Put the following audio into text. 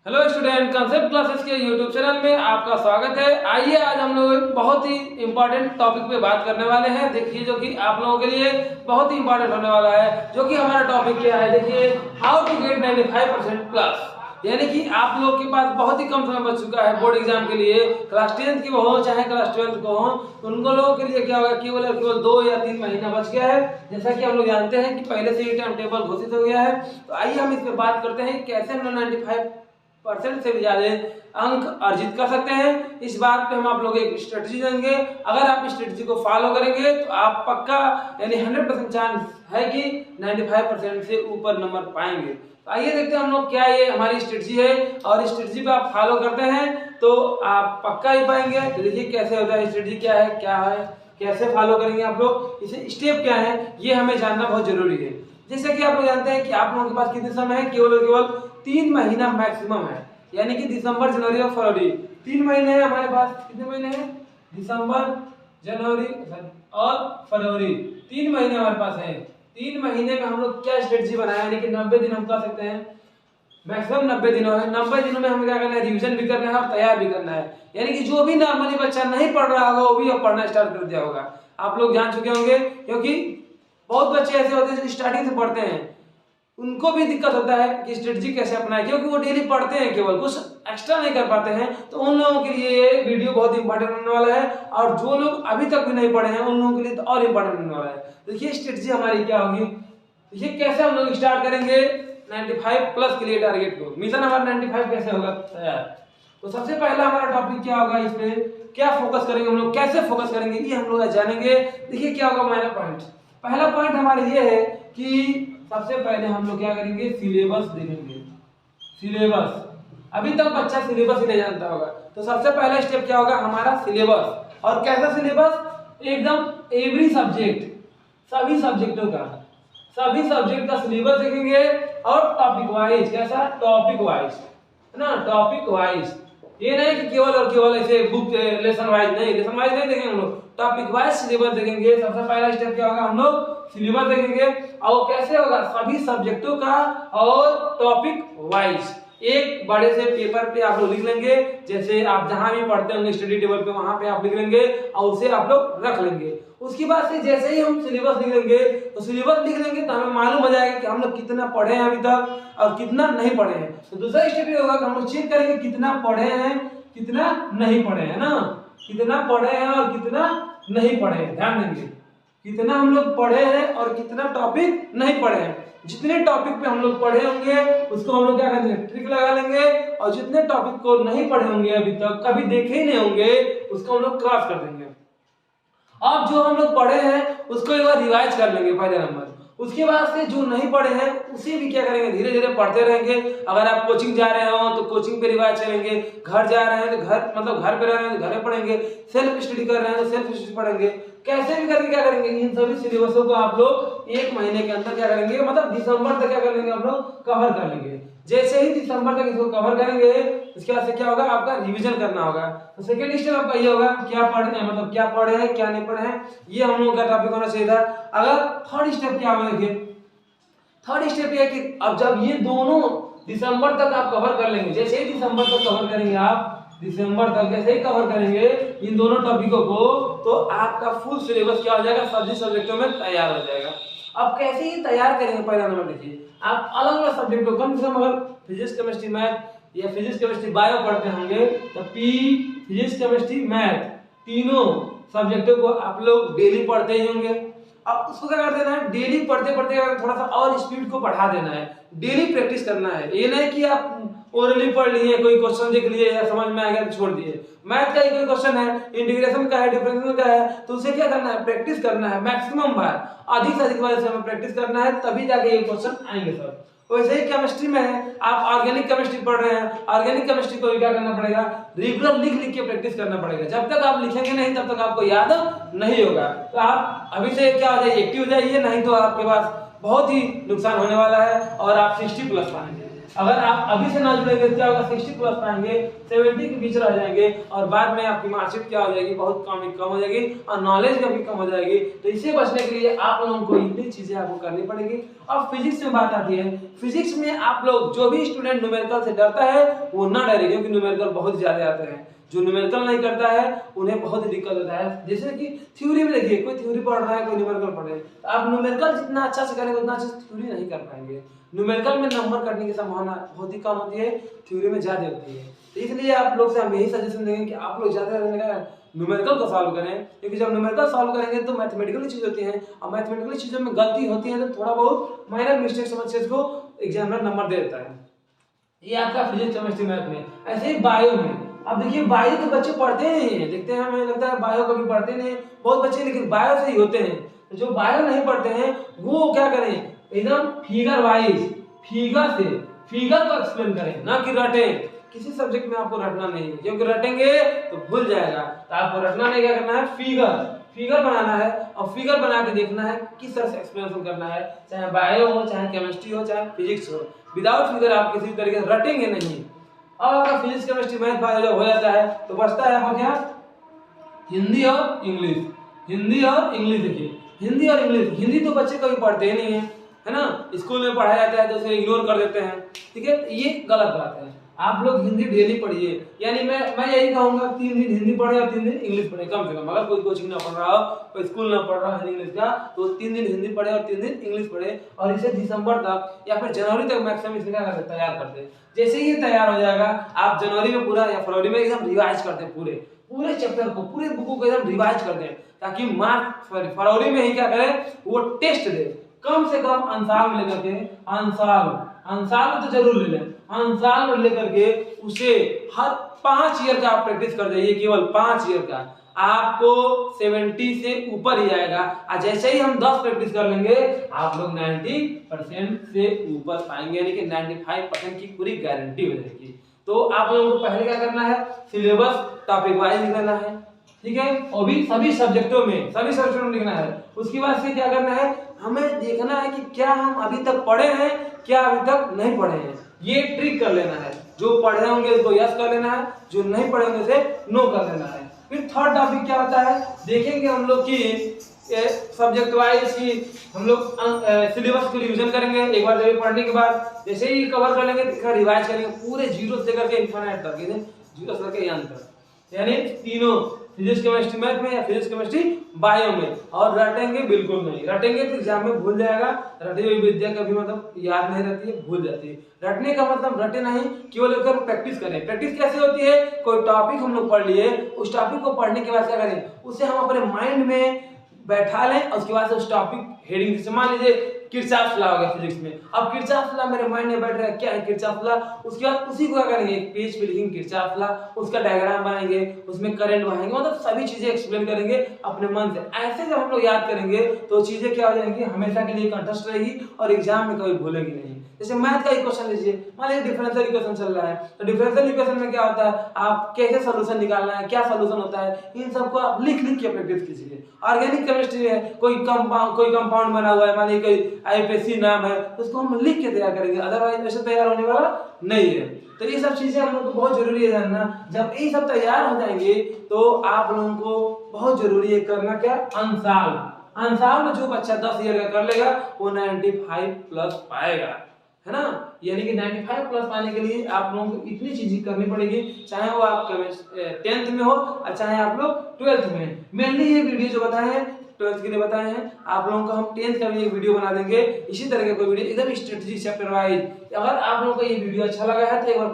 Hello student, concept classes के YouTube channel में आपका स्वागत है। आइए आज हम लोग एक बहुत ही इंपॉर्टेंट टॉपिक पे बात करने वाले हैं। देखिए जो कि आप लोगों के लिए बहुत ही इंपॉर्टेंट होने वाला है। जो कि हमारा टॉपिक क्या है, देखिए हाउ टू गेट 95% प्लस। यानी कि आप लोग के पास बहुत ही कम समय बच चुका है बोर्ड एग्जाम के लिए, क्लास 10th की हो चाहे क्लास 12th को हो, उनको लोगों के लिए क्या होगा, केवल और केवल 2 या 3 महीना बच गया है। जैसा कि हम लोग जानते हैं कि पहले से ही टाइम टेबल घोषित हो गया है। तो आइए हम इस पे बात करते हैं कैसे हम 95% से भी ज्यादा अंक अर्जित कर सकते हैं। इस बात पे हम आप लोग एक स्ट्रेटजी देंगे। अगर आप इस स्ट्रेटजी को फॉलो करेंगे तो आप पक्का यानी 100% चांस है कि 95% से ऊपर नंबर पाएंगे। तो आइए देखते हैं हम लोग क्या ये हमारी स्ट्रेटजी है, और इस स्ट्रेटजी पे आप फॉलो करते हैं तो आप पक्का ही पाएंगे। तो देखिए कैसे होता है, स्ट्रेटजी क्या है, कैसे फॉलो करेंगे आप लोग, इसे स्टेप क्या है, ये हमें जानना बहुत जरूरी है। जैसे कि आप लोग जानते हैं कि आप लोगों के पास कितने समय है, केवल और केवल 3 महीना मैक्सिमम है। यानी कि दिसंबर, जनवरी और फरवरी 3 महीने हैं हमारे पास। कितने महीने हैं? दिसंबर, जनवरी और फरवरी 3 महीने हमारे पास हैं। 3 महीने में हम लोग क्या स्ट्रेटजी बनाया, यानी कि 90 दिन हम कर सकते हैं, मैक्सिमम 90 दिनों है। 90 दिनों में हमें क्या करना है, रिवीजन भी करना है और तैयार भी करना है। यानी कि जो भी नॉर्मली बच्चा नहीं पढ़ रहा होगा वो भी अब पढ़ना स्टार्ट कर दिया होगा। आप लोग जान चुके होंगे, क्योंकि बहुत बच्चे ऐसे होते हैं जो स्टार्टिंग से पढ़ते हैं, उनको भी दिक्कत होता है कि स्ट्रेटजी कैसे अपनाएं, क्योंकि वो डेली पढ़ते हैं, केवल कुछ एक्स्ट्रा नहीं कर पाते हैं। तो उन लोगों के लिए ये वीडियो बहुत इंपॉर्टेंट होने वाला है, और जो लोग अभी तक भी नहीं पढ़े हैं उन लोगों के लिए तो और इंपॉर्टेंट होने वाला है। देखिए स्ट्रेटजी हमारी क्या होगी, देखिए कैसे हम लोग स्टार्ट करेंगे 95 प्लस के लिए टारगेट को। मिशन हमारा 95 कैसे होगा तैयार। तो सबसे पहला हमारा टॉपिक क्या होगा, इस पे क्या फोकस करेंगे हम लोग, कैसे फोकस करेंगे, ये हम लोग जानेंगे। देखिए क्या होगा मेरा पॉइंट, पहला पॉइंट हमारा ये है कि सबसे पहले हम लोग क्या करेंगे, सिलेबस देखेंगे। सिलेबस, अभी तक बच्चा सिलेबस ही नहीं जानता होगा, तो सबसे पहला स्टेप क्या होगा हमारा, सिलेबस। और कैसा सिलेबस, एकदम एवरी सब्जेक्ट, सभी सब्जेक्टों का, सभी सब्जेक्ट का सिलेबस देखेंगे। और टॉपिक वाइज, कैसा, टॉपिक वाइज है ना, टॉपिक वाइज। ये नहीं कि केवल और केवल ऐसे बुक लेसन वाइज नहीं, लेसन वाइज नहीं देखेंगे हम लोग, टॉपिक वाइज सिलेबस देखेंगे। सबसे पहला स्टेप क्या होगा, हम लोग सिलेबस देखेंगे। और कैसे होगा, सभी सब्जेक्टों का और टॉपिक वाइज एक बड़े से पेपर पे आप लोग लिख लेंगे। जैसे आप जहां भी पढ़ते होंगे स्टडी टेबल पे, वहां पे आप लिख लेंगे और उसे आप लोग रख लेंगे। उसके बाद से जैसे ही हम सिलेबस लिख लेंगे, तो सिलेबस लिख लेंगे तो हमें मालूम हो जाएगा कि हम लोग कितना पढ़े हैं अभी तक और कितना नहीं पढ़े हैं। तो दूसरा स्टेप ये होगा कि हम लोग चेक करेंगे कितना पढ़े हैं, कितना नहीं पढ़े हैं ना, कितना पढ़े हैं और कितना नहीं पढ़े हैं। ध्यान देंगे कितना हम लोग पढ़े हैं और कितना टॉपिक नहीं पढ़े हैं। जितने टॉपिक पे हम लोग पढ़े होंगे उसको हम लोग क्या करेंगे, ट्रिक लगा लेंगे। और जितने टॉपिक को नहीं पढ़े होंगे, अभी तक कभी देखे ही नहीं होंगे, उसको हम लोग क्रॉस कर देंगे। अब जो हम लोग पढ़े हैं उसको एक बार रिवाइज कर लेंगे पहले नंबर। उसके बाद से जो नहीं पढ़े हैं उसे भी क्या करेंगे, धीरे धीरे पढ़ते रहेंगे। अगर आप कोचिंग जा रहे हो तो कोचिंग पे रिवाइज करेंगे, घर जा रहे हैं तो घर मतलब घर पे रह रहे हैं तो घर में पढ़ेंगे, सेल्फ स्टडी कर रहे हैं तो सेल्फ स्टडी पढ़ेंगे। कैसे भी करके क्या करेंगे, इन सभी सिलेबसों को आप लोग 1 महीने के अंदर क्या करेंगे, मतलब दिसंबर तक क्या कर लेंगे आप लोग, कवर कर लेंगे। जैसे ही दिसंबर तक इसको कवर करेंगे, उसके बाद से क्या होगा, आपका रिवीजन करना होगा। तो सेकंड स्टेप आपका ये होगा, क्या पढ़े हैं, मतलब क्या पढ़े हैं क्या नहीं पढ़े हैं, ये हम लोगों का टॉपिक होना चाहिए था। अगर थर्ड स्टेप क्या होगा, देखिए थर्ड स्टेप ये है कि अब जब ये दोनों दिसंबर तक आप कवर कर लेंगे, जैसे ही दिसंबर तक कवर करेंगे आप, दिसंबर तक जैसे ही कवर करेंगे इन दोनों टॉपिकों को, तो आपका फुल सिलेबस क्या हो जाएगा, सभी सब्जेक्टों में तैयार हो जाएगा। अब कैसे ही तैयार करेंगे, पहला नंबर देखिए, आप अलग अलग सब्जेक्ट को कम से कम, अगर फिजिक्स केमिस्ट्री मैथ या फिजिक्स केमिस्ट्री बायो पढ़ते होंगे तो फिजिक्स केमिस्ट्री मैथ तीनों सब्जेक्टों को आप लोग डेली पढ़ते ही होंगे। अब उसको क्या कर देना है, डेली पढ़ते पढ़ते थोड़ा सा और स्पीड को बढ़ा देना है, डेली प्रैक्टिस करना है। ये नहीं कि आप ओरली पढ़ लिए, कोई क्वेश्चन देख लिए या समझ में आ गया तो छोड़ दिए। मैथ का ही कोई क्वेश्चन है, इंटीग्रेशन का है, डिफरेंशियल का है, तो उसे क्या करना है, प्रैक्टिस करना है मैक्सिमम बार, अधिक से अधिक बार से हमें प्रैक्टिस करना है, तभी जाके ये क्वेश्चन आएंगे सर। वैसे ही केमिस्ट्री में है, आप ऑर्गेनिक केमिस्ट्री पढ़ रहे हैं, ऑर्गेनिक केमिस्ट्री को भी क्या करना पड़ेगा, रेगुलर लिख लिख के प्रैक्टिस करना पड़ेगा। जब तक आप लिखेंगे नहीं तब तक आपको याद नहीं होगा। तो आप अभी से क्या हो जाइए, एक्टिव हो जाइए, नहीं तो आपके पास बहुत ही नुकसान होने वाला है और आप 60 प्लस पाएंगे। अगर आप अभी से ना जुड़ेंगे तो क्या होगा, 60 प्लस पाएंगे, 70 के बीच रह जाएंगे और बाद में आपकी मार्कशीट क्या हो जाएगी, बहुत कम हो जाएगी और नॉलेज भी कम हो जाएगी। तो इससे बचने के लिए आप लोगों को इतनी चीजें आपको करनी पड़ेगी। अब फिजिक्स में बात आती है, फिजिक्स में आप लोग जो भी स्टूडेंट न्यूमेरिकल से डरता है वो ना डरे, क्योंकि न्यूमेरिकल बहुत ज्यादा आते हैं। जो न्यूमेरिकल नहीं करता है उन्हें बहुत ही दिक्कत होता है। जैसे कि थ्योरी में देखिए, कोई थ्योरी पढ़ रहा है, कोई न्यूमेरिकल पढ़ रहा है, तो आप न्यूमेरिकल जितना अच्छा से करेंगे उतना अच्छा थ्योरी नहीं कर पाएंगे। न्यूमेरिकल में नंबर कटने की संभावना बहुत ही कम होती है, थ्योरी में ज्यादा होती है। तो इसलिए आप लोग से हम यही सजेशन देंगे कि आप लोग ज्यादा न्यूमेरिकल को सॉल्व करें, क्योंकि जब न्यूमेरिकल सॉल्व करेंगे तो मैथमेटिकल चीज होती है और मैथमेटिकल चीजों में गलती होती है तो थोड़ा बहुत माइनर मिस्टेक समझ के इसको एग्जामिनर नंबर दे देता है। ये आपका फिजिक्स केमिस्ट्री मैथ में। ऐसे ही बायो में, अब देखिए बायो तो बच्चे पढ़ते नहीं है, देखते हैं हमें लगता है बायो कभी पढ़ते नहीं बहुत बच्चे, लेकिन बायो से ही होते हैं। तो जो बायो नहीं पढ़ते हैं वो क्या करें, एकदम फिगर वाइज, फिगर को एक्सप्लेन करें, ना कि रटें। किसी सब्जेक्ट में आपको रटना नहीं है, क्योंकि रटेंगे तो भूल जाएगा। तो आपको रटना नहीं, क्या करना है, फिगर बनाना है और फिगर बना के देखना है किस तरह से एक्सप्लेनेशन करना है, चाहे बायो हो, चाहे केमिस्ट्री हो, चाहे फिजिक्स हो। विदाउट फिगर आप किसी तरीके से रटेंगे नहीं। अब आपका फिजिक्स केमिस्ट्री मैथ बायो जब हो जाता है तो बचता है आपका क्या, हिंदी और इंग्लिश। देखिए हिंदी और इंग्लिश, हिंदी तो बच्चे कभी पढ़ते ही नहीं है ना, स्कूल में पढ़ाया जाता है तो उसे इग्नोर कर देते हैं, ठीक है। ये गलत बात है, आप लोग हिंदी डेली पढ़िए। यानी मैं यही कहूंगा 3 दिन हिंदी पढ़े और 3 दिन इंग्लिश पढ़े कम से कम। अगर कोई कोचिंग ना पढ़ रहा हो, कोई स्कूल ना पढ़ रहा है इंग्लिश का, तो 3 दिन हिंदी पढ़े और 3 दिन इंग्लिश पढ़े और इसे दिसंबर तक या फिर जनवरी तक मैक्सिमम इसे क्या करते तैयार करते। जैसे ही ये तैयार हो जाएगा आप जनवरी में पूरा या फरवरी में एकदम रिवाइज करते पूरे चैप्टर को, पूरे बुक को एकदम रिवाइज कर दें, ताकि मार्च फरवरी में ही क्या करें, वो टेस्ट दे। कम से कम अंसाल में लेकर के, अंसाल में तो जरूर ले लें, अंसाल में लेकर के उसे हर 5 ईयर का आप प्रैक्टिस कर जाइए, केवल 5 ईयर का आपको 70 से ऊपर ही आएगा। और जैसे ही हम 10 प्रैक्टिस कर लेंगे आप लोग 90% से ऊपर पाएंगे, यानी कि 95% की पूरी गारंटी हो जाएगी। तो आप लोगों को पहले क्या करना है, सिलेबस टॉपिक वाइज लिख लेना है, ठीक है, और भी सभी सब्जेक्टों में लिखना है। उसके बाद से क्या करना है, हमें देखना है कि क्या हम अभी तक पढ़े हैं, क्या अभी तक नहीं पढ़े हैं, ये ट्रिक कर लेना है। जो पढ़े होंगे उसको यस कर लेना है, जो नहीं पढ़े होंगे उसे नो कर लेना है। फिर थर्ड टॉपिक क्या होता है, देखेंगे हम लोग की सब्जेक्ट वाइज की हम लोग सिलेबस को रिवीजन करेंगे एक बार जब पढ़ने के बाद। जैसे ही कवर कर लेंगे तो रिवाइज करेंगे पूरे जीरो से लेकर के इनफिनिट तक, जीरो से लेकर अंत तक, यानी तीनों फिजिक्स केमिस्ट्री मैथ में या फिजिक्स केमिस्ट्री बायो में। और रटेंगे बिल्कुल नहीं, रटेंगे तो एग्जाम में भूल जाएगा। रटी हुई विद्या कभी मतलब याद नहीं रहती है, भूल जाती है। रटने का मतलब रटे नहीं, केवल एक प्रैक्टिस करें। प्रैक्टिस कैसे होती है, कोई टॉपिक हम लोग पढ़ लिए, उस टॉपिक को पढ़ने के बाद क्या करें, उसे हम अपने माइंड में बैठा लें और उसके बाद उस टॉपिक हेडिंग से, मान लीजिए किरचॉफ लॉ हो गया फिजिक्स में, अब किरचॉफ लॉ मेरे माइंड में बैठ रहा है, क्या है किरचॉफ लॉ, उसके बाद उसी को क्या करेंगे, एक पेज पे लिखेंगे किरचॉफ लॉ, उसका डायग्राम बनाएंगे, उसमें करंट बहाएंगे, मतलब सभी चीजें एक्सप्लेन करेंगे अपने मन से। ऐसे जब हम लोग याद करेंगे तो चीजें क्या हो जाएंगी, हमेशा के लिए कंठस्थ रहेगी और एग्जाम में कभी भूलेगी नहीं। जैसे मैथ का इक्वेशन लीजिए, मान लीजिए डिफरेंशियल इक्वेशन चल रहा है, तो डिफरेंशियल इक्वेशन में क्या होता है, आप कैसे सॉल्यूशन निकालना है, क्या सॉल्यूशन होता है, इन सबको आप लिख के प्रैक्टिस कीजिए। ऑर्गेनिक केमिस्ट्री है, कोई कंपाउंड बना हुआ है, मान लीजिए कोई आईपीसी नाम है, तो उसको हम लिख के तैयार करेंगे, अदरवाइज ऐसे तैयार होने वाला नहीं है। तो ये सब चीजें हम लोग को बहुत जरूरी है जानना। जब ये सब तैयार हो जाएंगे तो आप लोगों को बहुत जरूरी है करना क्या, अंसाल में जो बच्चा 10 ईयर का कर लेगा वो 95 प्लस पाएगा, है ना। यानी कि 95 प्लस पाने के लिए आप लोगों को इतनी चीजें करनी पड़ेगी, चाहे वो आप 10th में हो और चाहे आप लोग 12th में। मेनली ये वीडियो जो बताए हैं 12th के लिए बताए हैं, आप लोगों को हम 10th का भी एक वीडियो बना देंगे, इसी तरह का कोई वीडियो एकदम स्ट्रेटजी चैप्टर वाइज। अगर आप लोगों को ये वीडियो अच्छा लगा है तो एक बार